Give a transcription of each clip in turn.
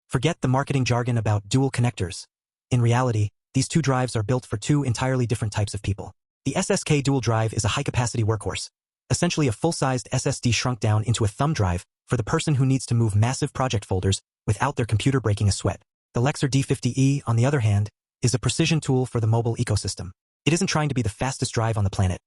Forget the marketing jargon about dual connectors. In reality, these two drives are built for two entirely different types of people. The SSK Dual Drive is a high-capacity workhorse, essentially a full-sized SSD shrunk down into a thumb drive for the person who needs to move massive project folders without their computer breaking a sweat. The Lexar D50E, on the other hand, is a precision tool for the mobile ecosystem. It isn't trying to be the fastest drive on the planet.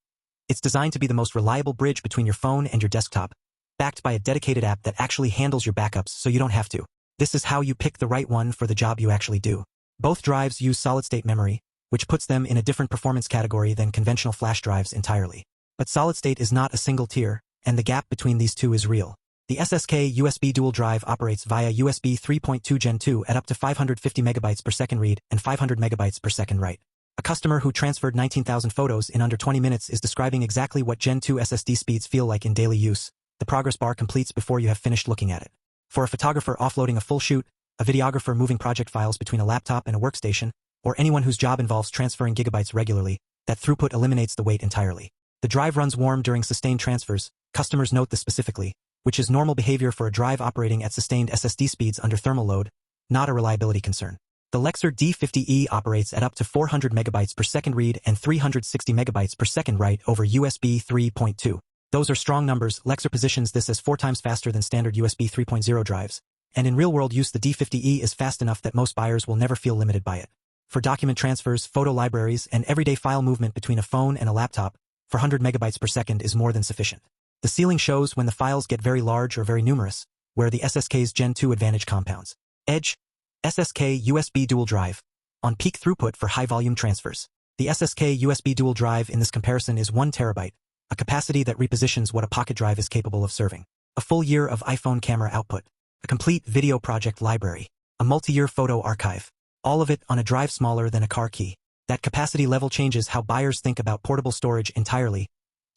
It's designed to be the most reliable bridge between your phone and your desktop, backed by a dedicated app that actually handles your backups so you don't have to. This is how you pick the right one for the job you actually do. Both drives use solid-state memory, which puts them in a different performance category than conventional flash drives entirely. But solid-state is not a single tier, and the gap between these two is real. The SSK USB Dual Drive operates via USB 3.2 Gen 2 at up to 550 megabytes per second read and 500 megabytes per second write. A customer who transferred 19,000 photos in under 20 minutes is describing exactly what Gen 2 SSD speeds feel like in daily use. The progress bar completes before you have finished looking at it. For a photographer offloading a full shoot, a videographer moving project files between a laptop and a workstation, or anyone whose job involves transferring gigabytes regularly, that throughput eliminates the wait entirely. The drive runs warm during sustained transfers. Customers note this specifically, which is normal behavior for a drive operating at sustained SSD speeds under thermal load, not a reliability concern. The Lexar D50E operates at up to 400 megabytes per second read and 360 megabytes per second write over USB 3.2. Those are strong numbers. Lexar positions this as 4 times faster than standard USB 3.0 drives, and in real-world use the D50E is fast enough that most buyers will never feel limited by it. For document transfers, photo libraries, and everyday file movement between a phone and a laptop, 400 megabytes per second is more than sufficient. The ceiling shows when the files get very large or very numerous, where the SSK's Gen 2 advantage compounds. Edge, SSK USB Dual Drive, on peak throughput for high-volume transfers. The SSK USB Dual Drive in this comparison is 1 terabyte, a capacity that repositions what a pocket drive is capable of serving. A full year of iPhone camera output, a complete video project library, a multi-year photo archive, all of it on a drive smaller than a car key. That capacity level changes how buyers think about portable storage entirely,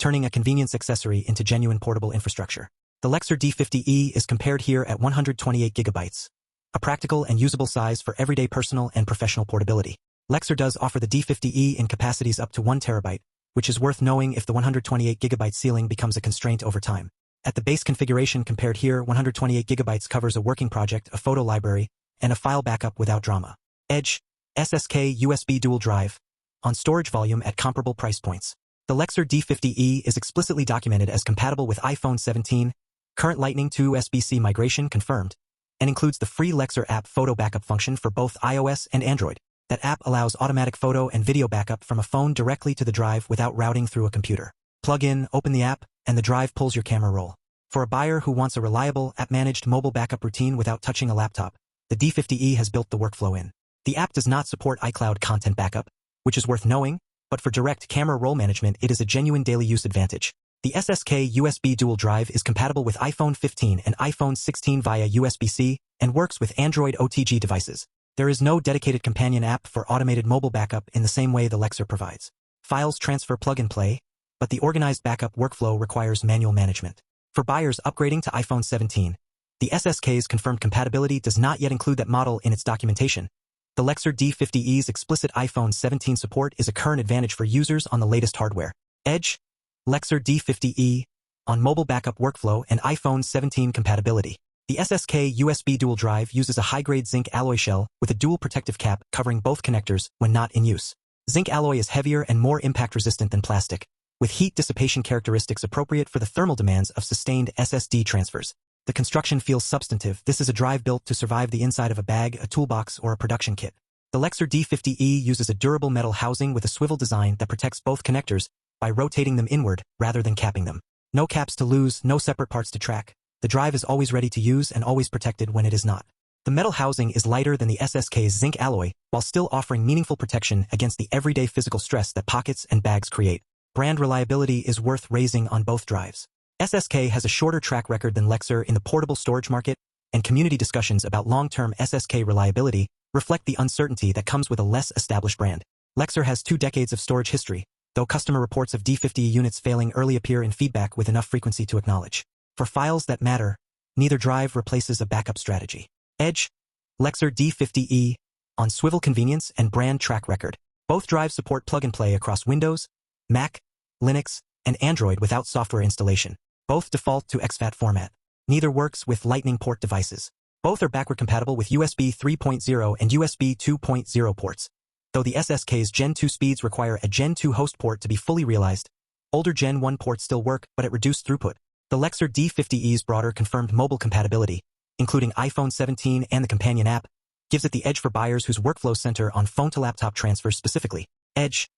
turning a convenience accessory into genuine portable infrastructure. The Lexar D50E is compared here at 128 gigabytes, a practical and usable size for everyday personal and professional portability. Lexar does offer the D50E in capacities up to 1 terabyte, which is worth knowing if the 128 gigabyte ceiling becomes a constraint over time. At the base configuration compared here, 128 gigabytes covers a working project, a photo library, and a file backup without drama. Edge, SSK USB Dual Drive, on storage volume at comparable price points. The Lexar D50E is explicitly documented as compatible with iPhone 17, current Lightning to USB-C migration confirmed, and includes the free Lexar App Photo Backup function for both iOS and Android. That app allows automatic photo and video backup from a phone directly to the drive without routing through a computer. Plug in, open the app, and the drive pulls your camera roll. For a buyer who wants a reliable, app-managed mobile backup routine without touching a laptop, the D50E has built the workflow in. The app does not support iCloud content backup, which is worth knowing, but for direct camera roll management it is a genuine daily use advantage. The SSK USB Dual Drive is compatible with iPhone 15 and iPhone 16 via USB-C and works with Android OTG devices. There is no dedicated companion app for automated mobile backup in the same way the Lexar provides. Files transfer plug and play, but the organized backup workflow requires manual management. For buyers upgrading to iPhone 17, the SSK's confirmed compatibility does not yet include that model in its documentation. The Lexar D50E's explicit iPhone 17 support is a current advantage for users on the latest hardware. Edge, Lexar D50E, on mobile backup workflow and iPhone 17 compatibility. The SSK USB Dual Drive uses a high-grade zinc alloy shell with a dual protective cap covering both connectors when not in use. Zinc alloy is heavier and more impact-resistant than plastic, with heat dissipation characteristics appropriate for the thermal demands of sustained SSD transfers. The construction feels substantive. This is a drive built to survive the inside of a bag, a toolbox, or a production kit. The Lexar D50E uses a durable metal housing with a swivel design that protects both connectors by rotating them inward rather than capping them. No caps to lose, no separate parts to track. The drive is always ready to use and always protected when it is not. The metal housing is lighter than the SSK's zinc alloy, while still offering meaningful protection against the everyday physical stress that pockets and bags create. Brand reliability is worth raising on both drives. SSK has a shorter track record than Lexar in the portable storage market, and community discussions about long-term SSK reliability reflect the uncertainty that comes with a less established brand. Lexar has 2 decades of storage history, though customer reports of D50 units failing early appear in feedback with enough frequency to acknowledge. For files that matter, neither drive replaces a backup strategy. Edge, Lexar D50E, on swivel convenience and brand track record. Both drives support plug-and-play across Windows, Mac, Linux, and Android without software installation. Both default to exFAT format. Neither works with Lightning port devices. Both are backward compatible with USB 3.0 and USB 2.0 ports. Though the SSK's Gen 2 speeds require a Gen 2 host port to be fully realized, older Gen 1 ports still work, but at reduced throughput. The Lexar D50E's broader confirmed mobile compatibility, including iPhone 17 and the companion app, gives it the edge for buyers whose workflows center on phone-to-laptop transfers specifically. Edge.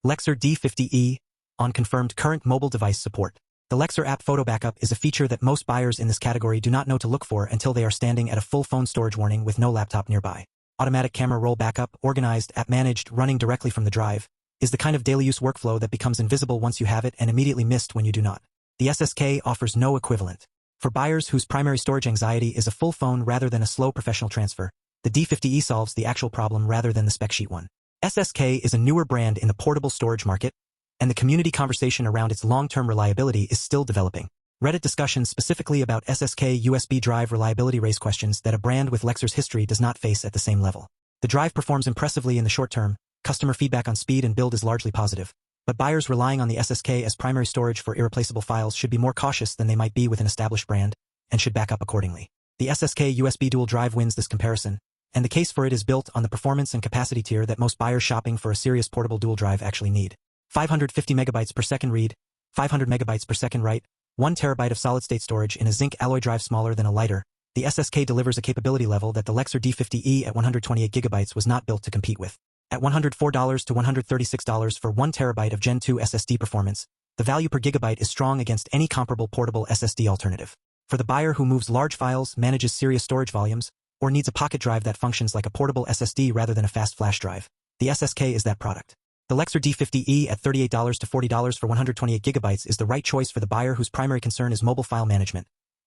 Lexar D50E, on confirmed current mobile device support. The Lexar App Photo Backup is a feature that most buyers in this category do not know to look for until they are standing at a full phone storage warning with no laptop nearby. Automatic camera roll backup, organized, app-managed, running directly from the drive, is the kind of daily use workflow that becomes invisible once you have it and immediately missed when you do not. The SSK offers no equivalent. For buyers whose primary storage anxiety is a full phone rather than a slow professional transfer, the D50E solves the actual problem rather than the spec sheet one. SSK is a newer brand in the portable storage market, and the community conversation around its long-term reliability is still developing. Reddit discussions specifically about SSK USB drive reliability raise questions that a brand with Lexar's history does not face at the same level. The drive performs impressively in the short term, customer feedback on speed and build is largely positive, but buyers relying on the SSK as primary storage for irreplaceable files should be more cautious than they might be with an established brand, and should back up accordingly. The SSK USB Dual Drive wins this comparison, and the case for it is built on the performance and capacity tier that most buyers shopping for a serious portable dual drive actually need. 550 megabytes per second read, 500 megabytes per second write, 1 terabyte of solid-state storage in a zinc alloy drive smaller than a lighter. The SSK delivers a capability level that the Lexar D50E at 128 gigabytes was not built to compete with. At $104 to $136 for 1 terabyte of Gen 2 SSD performance, the value per gigabyte is strong against any comparable portable SSD alternative. For the buyer who moves large files, manages serious storage volumes, or needs a pocket drive that functions like a portable SSD rather than a fast flash drive, the SSK is that product. The Lexar D50E at $38 to $40 for 128 gigabytes is the right choice for the buyer whose primary concern is mobile file management,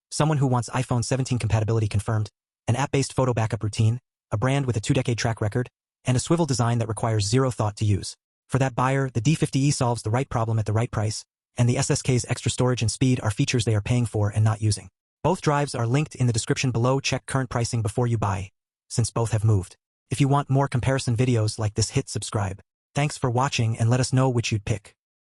someone who wants iPhone 17 compatibility confirmed, an app-based photo backup routine, a brand with a 2-decade track record, and a swivel design that requires zero thought to use. For that buyer, the D50E solves the right problem at the right price, and the SSK's extra storage and speed are features they are paying for and not using. Both drives are linked in the description below. Check current pricing before you buy, since both have moved. If you want more comparison videos like this, hit subscribe. Thanks for watching and let us know which you'd pick.